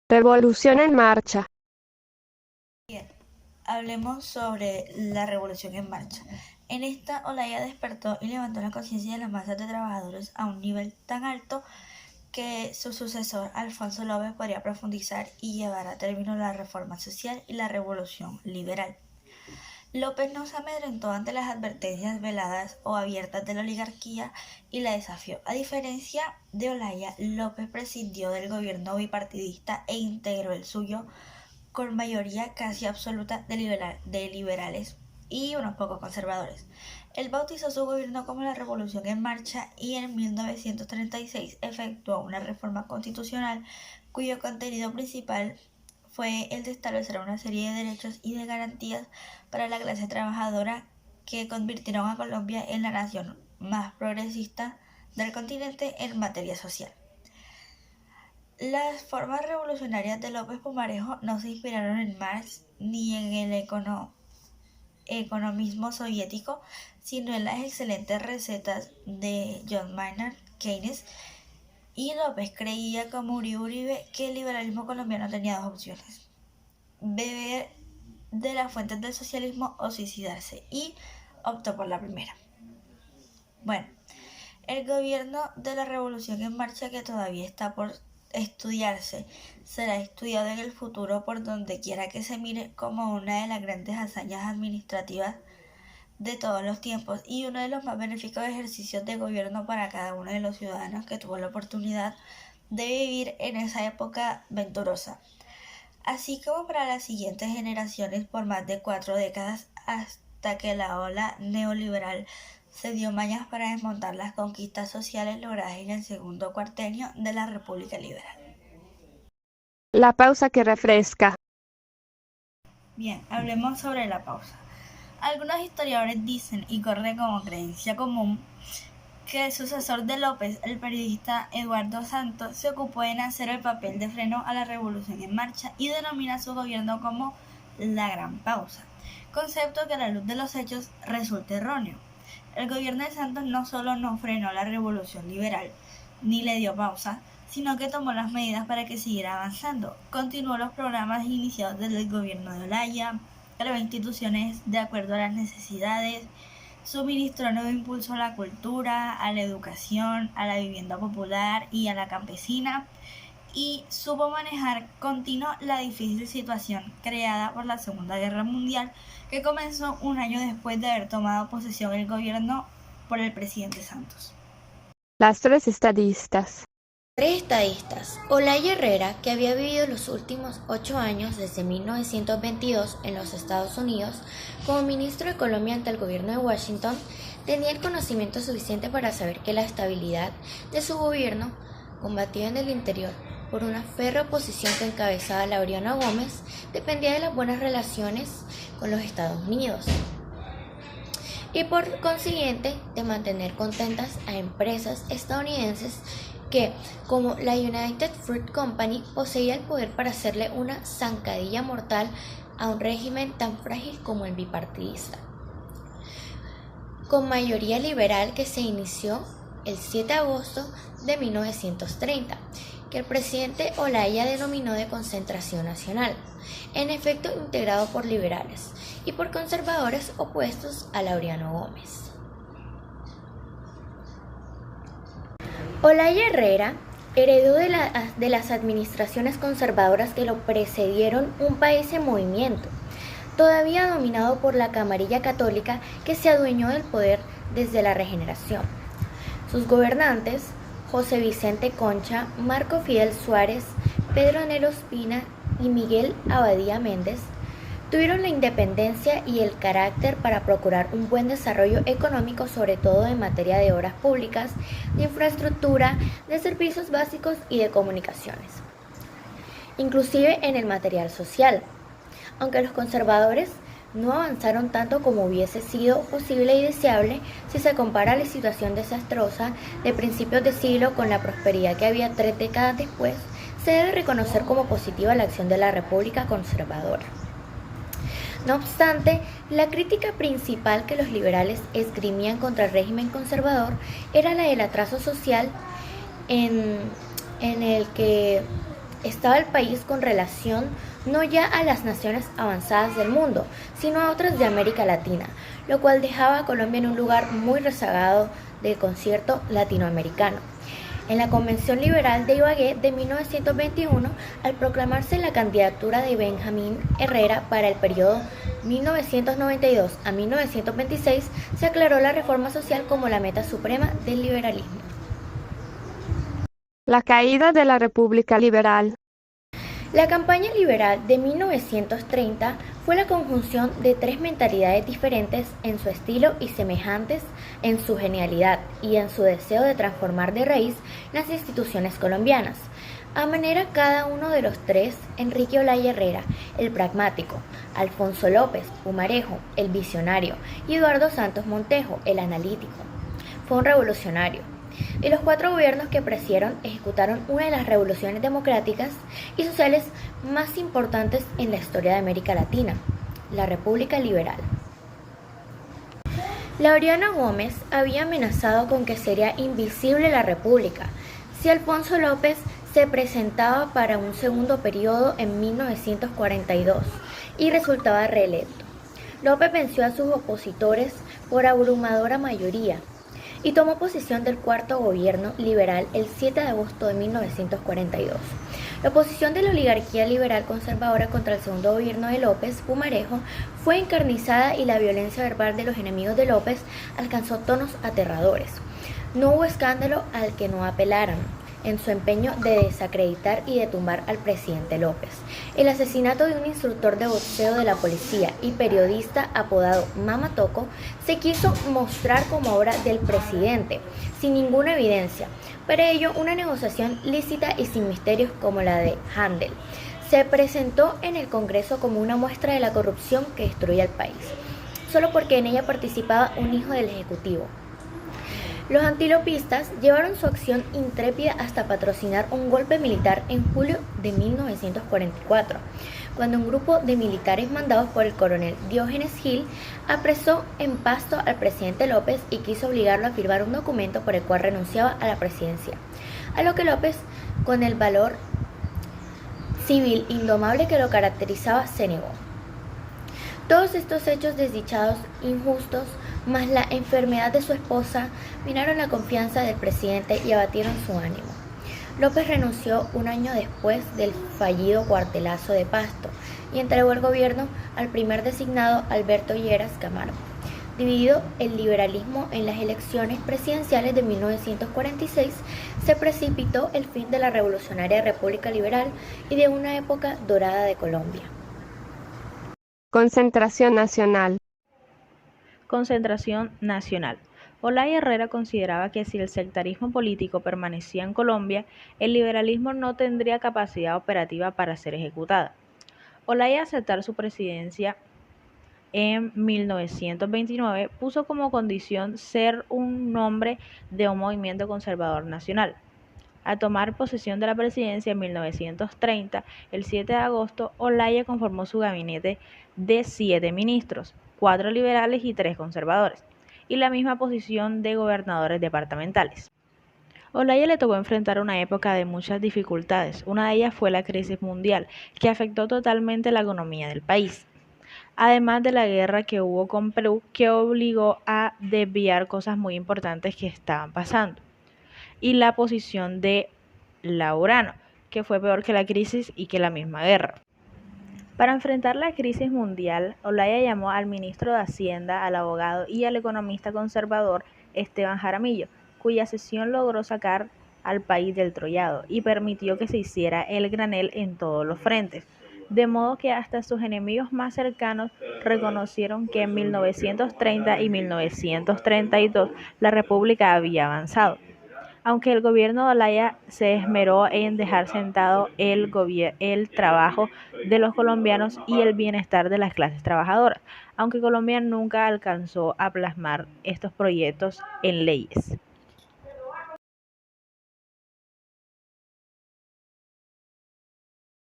Revolución en marcha. Bien, hablemos sobre la revolución en marcha. En esta Olaya despertó y levantó la conciencia de las masas de trabajadores a un nivel tan alto que su sucesor, Alfonso López, podría profundizar y llevar a término la reforma social y la revolución liberal. López no se amedrentó ante las advertencias veladas o abiertas de la oligarquía y la desafió. A diferencia de Olaya, López prescindió del gobierno bipartidista e integró el suyo con mayoría casi absoluta de liberales y unos pocos conservadores. Él bautizó su gobierno como la Revolución en Marcha y en 1936 efectuó una reforma constitucional cuyo contenido principal fue el de establecer una serie de derechos y de garantías para la clase trabajadora que convirtieron a Colombia en la nación más progresista del continente en materia social. Las formas revolucionarias de López Pumarejo no se inspiraron en Marx ni en el economismo soviético, sino en las excelentes recetas de John Maynard Keynes, y López creía como Uribe que el liberalismo colombiano tenía dos opciones: beber de las fuentes del socialismo o suicidarse, y optó por la primera. Bueno, el gobierno de la Revolución en Marcha, que todavía está por estudiarse, será estudiado en el futuro por donde quiera que se mire como una de las grandes hazañas administrativas de todos los tiempos y uno de los más benéficos ejercicios de gobierno para cada uno de los ciudadanos que tuvo la oportunidad de vivir en esa época venturosa, así como para las siguientes generaciones por más de 4 décadas, hasta que la ola neoliberal se dio mañas para desmontar las conquistas sociales logradas en el segundo cuartenio de la República Liberal. La pausa que refresca. Bien, hablemos sobre la pausa. Algunos historiadores dicen, y corre como creencia común, que el sucesor de López, el periodista Eduardo Santos, se ocupó en hacer el papel de freno a la revolución en marcha y denomina su gobierno como la Gran Pausa, concepto que a la luz de los hechos resulta erróneo. El gobierno de Santos no solo no frenó la revolución liberal, ni le dio pausa, sino que tomó las medidas para que siguiera avanzando. Continuó los programas iniciados desde el gobierno de Olaya, creó instituciones de acuerdo a las necesidades, suministró nuevo impulso a la cultura, a la educación, a la vivienda popular y a la campesina, y supo manejar continuo la difícil situación creada por la Segunda Guerra Mundial, que comenzó un año después de haber tomado posesión el gobierno por el presidente Santos. Las tres estadistas. Tres estadistas. Olaya Herrera, que había vivido los últimos 8 años desde 1922 en los Estados Unidos como ministro de Economía ante el gobierno de Washington, tenía el conocimiento suficiente para saber que la estabilidad de su gobierno, combatida en el interior por una férrea oposición que encabezaba Laureano Gómez, dependía de las buenas relaciones con los Estados Unidos y por consiguiente de mantener contentas a empresas estadounidenses que, como la United Fruit Company, poseía el poder para hacerle una zancadilla mortal a un régimen tan frágil como el bipartidista, con mayoría liberal, que se inició el 7 de agosto de 1930, que el presidente Olaya denominó de Concertación Nacional, en efecto integrado por liberales y por conservadores opuestos a Laureano Gómez. Olaya Herrera heredó de las administraciones conservadoras que lo precedieron un país en movimiento, todavía dominado por la camarilla católica que se adueñó del poder desde la Regeneración. Sus gobernantes, José Vicente Concha, Marco Fidel Suárez, Pedro Anhelo Ospina y Miguel Abadía Méndez, tuvieron la independencia y el carácter para procurar un buen desarrollo económico, sobre todo en materia de obras públicas, de infraestructura, de servicios básicos y de comunicaciones, inclusive en el material social, aunque los conservadores no avanzaron tanto como hubiese sido posible y deseable si se compara la situación desastrosa de principios de siglo con la prosperidad que había 3 décadas después. Se debe reconocer como positiva la acción de la República conservadora. No obstante, la crítica principal que los liberales esgrimían contra el régimen conservador era la del atraso social en el que estaba el país con relación no ya a las naciones avanzadas del mundo, sino a otras de América Latina, lo cual dejaba a Colombia en un lugar muy rezagado del concierto latinoamericano. En la Convención Liberal de Ibagué de 1921, al proclamarse la candidatura de Benjamín Herrera para el periodo 1992 a 1926, se aclaró la reforma social como la meta suprema del liberalismo. La caída de la República Liberal. La campaña liberal de 1930 fue la conjunción de tres mentalidades diferentes en su estilo y semejantes en su genialidad y en su deseo de transformar de raíz las instituciones colombianas. A manera cada uno de los tres, Enrique Olaya Herrera, el pragmático, Alfonso López Pumarejo, el visionario, y Eduardo Santos Montejo, el analítico. Fue un revolucionario. Y los cuatro gobiernos que presidieron ejecutaron una de las revoluciones democráticas y sociales más importantes en la historia de América Latina, la República Liberal. Laureano Gómez había amenazado con que sería invisible la República si Alfonso López se presentaba para un segundo periodo en 1942 y resultaba reelecto. López venció a sus opositores por abrumadora mayoría y tomó posesión del cuarto gobierno liberal el 7 de agosto de 1942. La oposición de la oligarquía liberal conservadora contra el segundo gobierno de López Pumarejo fue encarnizada y la violencia verbal de los enemigos de López alcanzó tonos aterradores. No hubo escándalo al que no apelaran en su empeño de desacreditar y de tumbar al presidente López. El asesinato de un instructor de boxeo de la policía y periodista apodado Mama Toco se quiso mostrar como obra del presidente, sin ninguna evidencia. Para ello, una negociación lícita y sin misterios como la de Handel se presentó en el Congreso como una muestra de la corrupción que destruía el país, solo porque en ella participaba un hijo del Ejecutivo. Los antilopistas llevaron su acción intrépida hasta patrocinar un golpe militar en julio de 1944, cuando un grupo de militares mandados por el coronel Diógenes Gil apresó en Pasto al presidente López y quiso obligarlo a firmar un documento por el cual renunciaba a la presidencia, a lo que López, con el valor civil indomable que lo caracterizaba, se negó. Todos estos hechos desdichados, injustos, más la enfermedad de su esposa, minaron la confianza del presidente y abatieron su ánimo. López renunció un año después del fallido cuartelazo de Pasto y entregó el gobierno al primer designado Alberto Lleras Camargo. Dividido el liberalismo en las elecciones presidenciales de 1946, se precipitó el fin de la revolucionaria República Liberal y de una época dorada de Colombia. Concentración nacional. Concentración nacional. Olaya Herrera consideraba que si el sectarismo político permanecía en Colombia, el liberalismo no tendría capacidad operativa para ser ejecutada. Olaya, al aceptar su presidencia en 1929, puso como condición ser un nombre de un movimiento conservador nacional. Al tomar posesión de la presidencia en 1930, el 7 de agosto, Olaya conformó su gabinete de 7 ministros, 4 liberales y 3 conservadores, y la misma posición de gobernadores departamentales. Olaya le tocó enfrentar una época de muchas dificultades. Una de ellas fue la crisis mundial, que afectó totalmente la economía del país, además de la guerra que hubo con Perú, que obligó a desviar cosas muy importantes que estaban pasando, y la posición de Laureano, que fue peor que la crisis y que la misma guerra. Para enfrentar la crisis mundial, Olaya llamó al ministro de Hacienda, al abogado y al economista conservador Esteban Jaramillo, cuya sesión logró sacar al país del trollado y permitió que se hiciera el granel en todos los frentes, de modo que hasta sus enemigos más cercanos reconocieron que en 1930 y 1932 la República había avanzado. Aunque el gobierno de Olaya se esmeró en dejar sentado el trabajo de los colombianos y el bienestar de las clases trabajadoras, aunque Colombia nunca alcanzó a plasmar estos proyectos en leyes.